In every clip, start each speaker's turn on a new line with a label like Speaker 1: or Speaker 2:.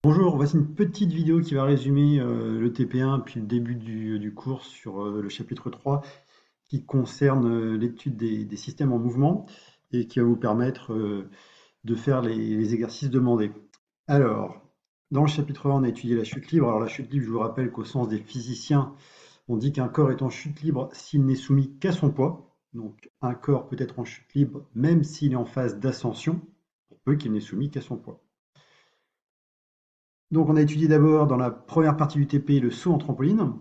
Speaker 1: Bonjour, voici une petite vidéo qui va résumer le TP1 puis le début du cours sur le chapitre 3 qui concerne l'étude des systèmes en mouvement et qui va vous permettre de faire les exercices demandés. Alors, dans le chapitre 1, on a étudié la chute libre. Alors la chute libre, je vous rappelle qu'au sens des physiciens, on dit qu'un corps est en chute libre s'il n'est soumis qu'à son poids. Donc un corps peut être en chute libre même s'il est en phase d'ascension, pour peu qu'il n'est soumis qu'à son poids. Donc on a étudié d'abord dans la première partie du TP le saut en trampoline.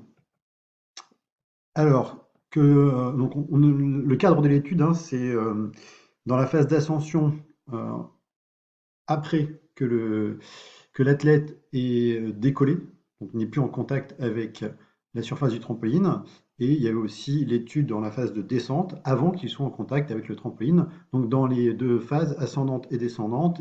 Speaker 1: Alors que donc le cadre de l'étude, hein, c'est dans la phase d'ascension, euh, après que l'athlète est décollé, donc n'est plus en contact avec la surface du trampoline. Et il y avait aussi l'étude dans la phase de descente, avant qu'il soit en contact avec le trampoline. Donc dans les deux phases, ascendante et descendante,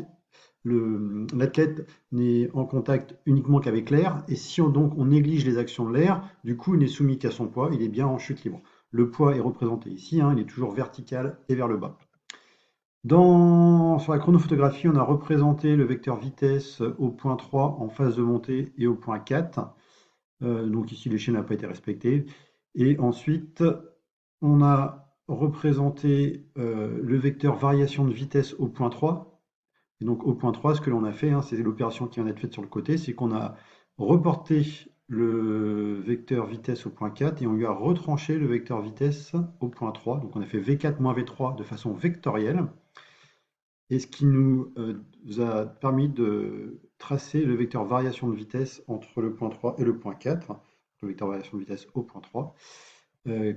Speaker 1: l'athlète n'est en contact uniquement qu'avec l'air, et si on néglige les actions de l'air, du coup il n'est soumis qu'à son poids, il est bien en chute libre. Le poids est représenté ici, hein, il est toujours vertical et vers le bas. Sur la chronophotographie, on a représenté le vecteur vitesse au point 3 en phase de montée et au point 4. Donc ici l'échelle n'a pas été respectée. Et ensuite, on a représenté le vecteur variation de vitesse au point 3. Et donc au point 3, ce que l'on a fait, hein, c'est l'opération qui vient d'être faite sur le côté, c'est qu'on a reporté le vecteur vitesse au point 4 et on lui a retranché le vecteur vitesse au point 3. Donc on a fait V4 moins V3 de façon vectorielle. Et ce qui nous a permis de tracer le vecteur variation de vitesse entre le point 3 et le point 4, le vecteur variation de vitesse au point 3,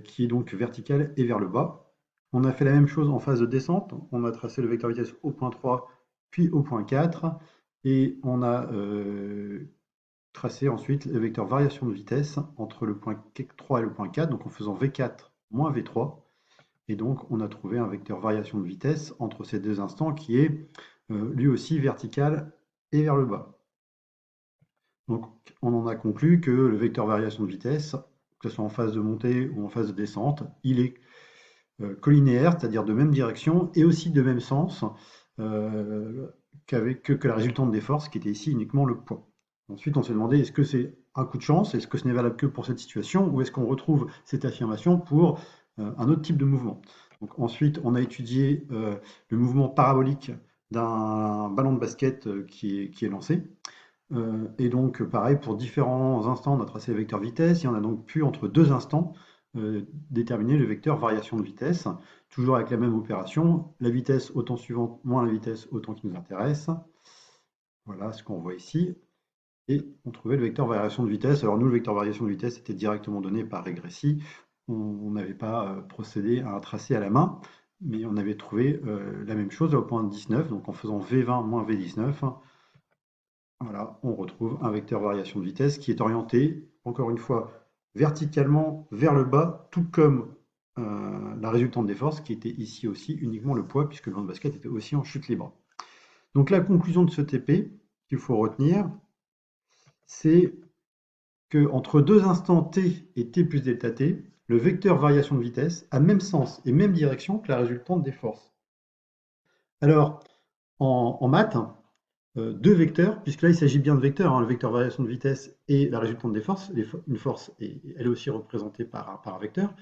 Speaker 1: qui est donc vertical et vers le bas. On a fait la même chose en phase de descente. On a tracé le vecteur vitesse au point 3, puis au point 4, et on a tracé ensuite le vecteur variation de vitesse entre le point 3 et le point 4, donc en faisant V4 moins V3. Et donc, on a trouvé un vecteur variation de vitesse entre ces deux instants qui est lui aussi vertical et vers le bas. Donc, on en a conclu que le vecteur variation de vitesse, que ce soit en phase de montée ou en phase de descente, il est collinéaire, c'est-à-dire de même direction et aussi de même sens que la résultante des forces, qui était ici uniquement le poids. Ensuite, on s'est demandé, est-ce que c'est un coup de chance? Est-ce que ce n'est valable que pour cette situation? Ou est-ce qu'on retrouve cette affirmation pour un autre type de mouvement? Donc, ensuite, on a étudié le mouvement parabolique d'un ballon de basket qui est lancé. Et donc, pareil, pour différents instants, on a tracé le vecteur vitesse, et on a donc pu, entre deux instants, déterminer le vecteur variation de vitesse, toujours avec la même opération, la vitesse au temps suivant moins la vitesse au temps qui nous intéresse. Voilà ce qu'on voit ici. Et on trouvait le vecteur variation de vitesse. Alors nous, le vecteur variation de vitesse était directement donné par régressie. On n'avait pas procédé à un tracé à la main, mais on avait trouvé la même chose au point 19, donc en faisant V20 moins V19. Voilà, on retrouve un vecteur variation de vitesse qui est orienté, encore une fois, verticalement vers le bas, tout comme la résultante des forces, qui était ici aussi uniquement le poids, puisque le ballon de basket était aussi en chute libre. Donc la conclusion de ce TP, qu'il faut retenir, c'est que entre deux instants t et t plus delta t, le vecteur variation de vitesse a même sens et même direction que la résultante des forces. Alors, en maths, deux vecteurs, puisque là il s'agit bien de vecteurs, hein, le vecteur variation de vitesse et la résultante des forces. Une force, elle est aussi représentée par un vecteur.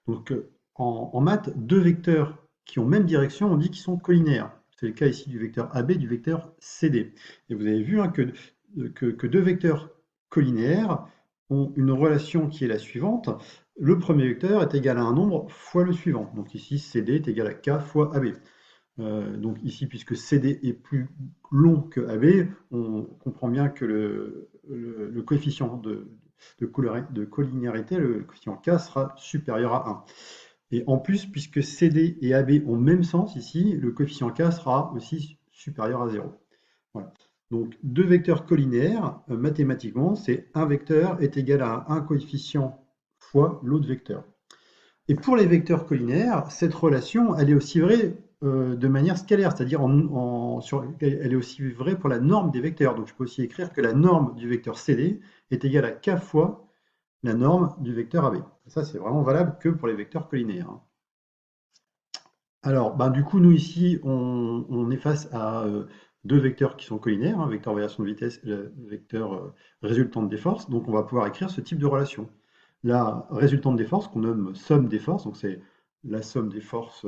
Speaker 1: Donc en maths, deux vecteurs qui ont même direction, on dit qu'ils sont collinaires. C'est le cas ici du vecteur AB et du vecteur CD. Et vous avez vu hein, que deux vecteurs collinaires ont une relation qui est la suivante. Le premier vecteur est égal à un nombre fois le suivant. Donc ici, CD est égal à K fois AB. Donc ici, puisque CD est plus long que AB, on comprend bien que le coefficient de collinéarité, le coefficient K, sera supérieur à 1. Et en plus, puisque CD et AB ont même sens ici, le coefficient K sera aussi supérieur à 0. Voilà. Donc deux vecteurs collinéaires, mathématiquement, c'est un vecteur est égal à un coefficient fois l'autre vecteur. Et pour les vecteurs collinaires, cette relation, elle est aussi vraie de manière scalaire, c'est-à-dire elle est aussi vraie pour la norme des vecteurs. Donc je peux aussi écrire que la norme du vecteur CD est égale à k fois la norme du vecteur AB. Ça, c'est vraiment valable que pour les vecteurs collinaires, hein. Alors, ben, du coup, nous ici, on est face à deux vecteurs qui sont collinaires, hein, vecteur variation de vitesse et le vecteur résultante des forces. Donc on va pouvoir écrire ce type de relation. La résultante des forces, qu'on nomme somme des forces, donc c'est la somme des forces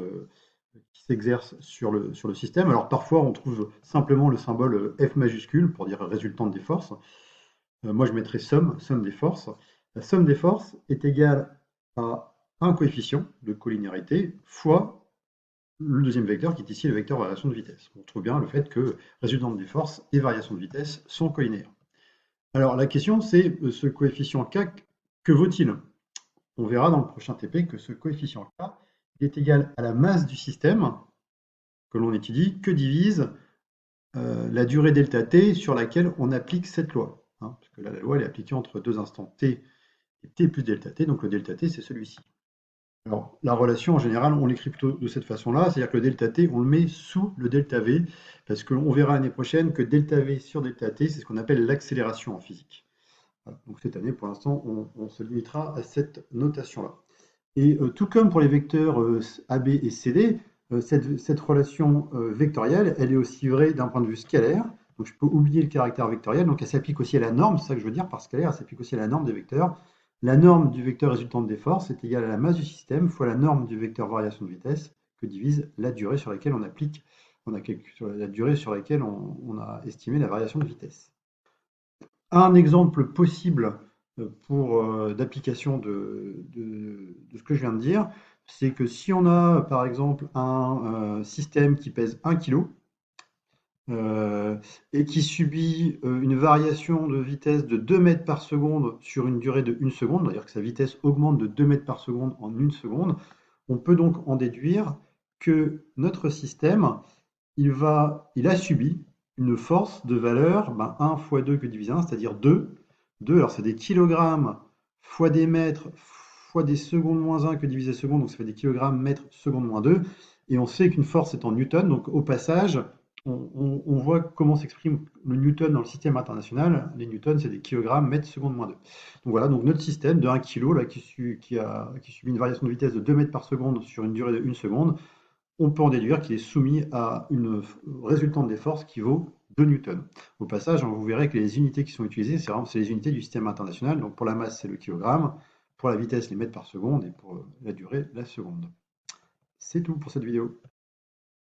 Speaker 1: qui s'exercent sur le système. Alors parfois on trouve simplement le symbole F majuscule pour dire résultante des forces. Moi je mettrais somme des forces. La somme des forces est égale à un coefficient de collinéarité fois le deuxième vecteur qui est ici le vecteur variation de vitesse. On trouve bien le fait que résultante des forces et variation de vitesse sont collinéaires. Alors la question c'est ce coefficient K, que vaut-il? On verra dans le prochain TP que ce coefficient K est égal à la masse du système que l'on étudie que divise la durée delta t sur laquelle on applique cette loi. Hein, parce que là la loi elle est appliquée entre deux instants t et t plus delta t, donc le delta t c'est celui-ci. Alors, la relation, en général, on l'écrit plutôt de cette façon-là, c'est-à-dire que le delta t, on le met sous le delta v, parce qu'on verra l'année prochaine que delta v sur delta t, c'est ce qu'on appelle l'accélération en physique. Voilà. Donc cette année, pour l'instant, on se limitera à cette notation-là. Et tout comme pour les vecteurs AB et CD, cette relation vectorielle, elle est aussi vraie d'un point de vue scalaire. Donc je peux oublier le caractère vectoriel, donc elle s'applique aussi à la norme, c'est ça que je veux dire par scalaire, elle s'applique aussi à la norme des vecteurs. La norme du vecteur résultante des forces est égale à la masse du système fois la norme du vecteur variation de vitesse que divise la durée sur laquelle on applique, sur la durée sur laquelle on a estimé la variation de vitesse. Un exemple possible d'application de ce que je viens de dire, c'est que si on a par exemple un système qui pèse 1 kg et qui subit une variation de vitesse de 2 mètres par seconde sur une durée de 1 seconde, c'est-à-dire que sa vitesse augmente de 2 mètres par seconde en 1 seconde, on peut donc en déduire que notre système, il a subi une force de valeur 1 fois 2 que divise 1, c'est-à-dire 2. 2, alors c'est des kilogrammes fois des mètres fois des secondes moins 1 que divisé seconde, donc ça fait des kilogrammes mètres seconde moins 2. Et on sait qu'une force est en newton, donc au passage, on voit comment s'exprime le newton dans le système international. Les newtons, c'est des kilogrammes mètres seconde moins 2. Donc voilà, donc notre système de 1 kg là, qui subit une variation de vitesse de 2 mètres par seconde sur une durée de 1 seconde, on peut en déduire qu'il est soumis à une résultante des forces qui vaut 2 newtons. Au passage, vous verrez que les unités qui sont utilisées, c'est les unités du système international. Donc pour la masse, c'est le kilogramme, pour la vitesse, les mètres par seconde, et pour la durée, la seconde. C'est tout pour cette vidéo.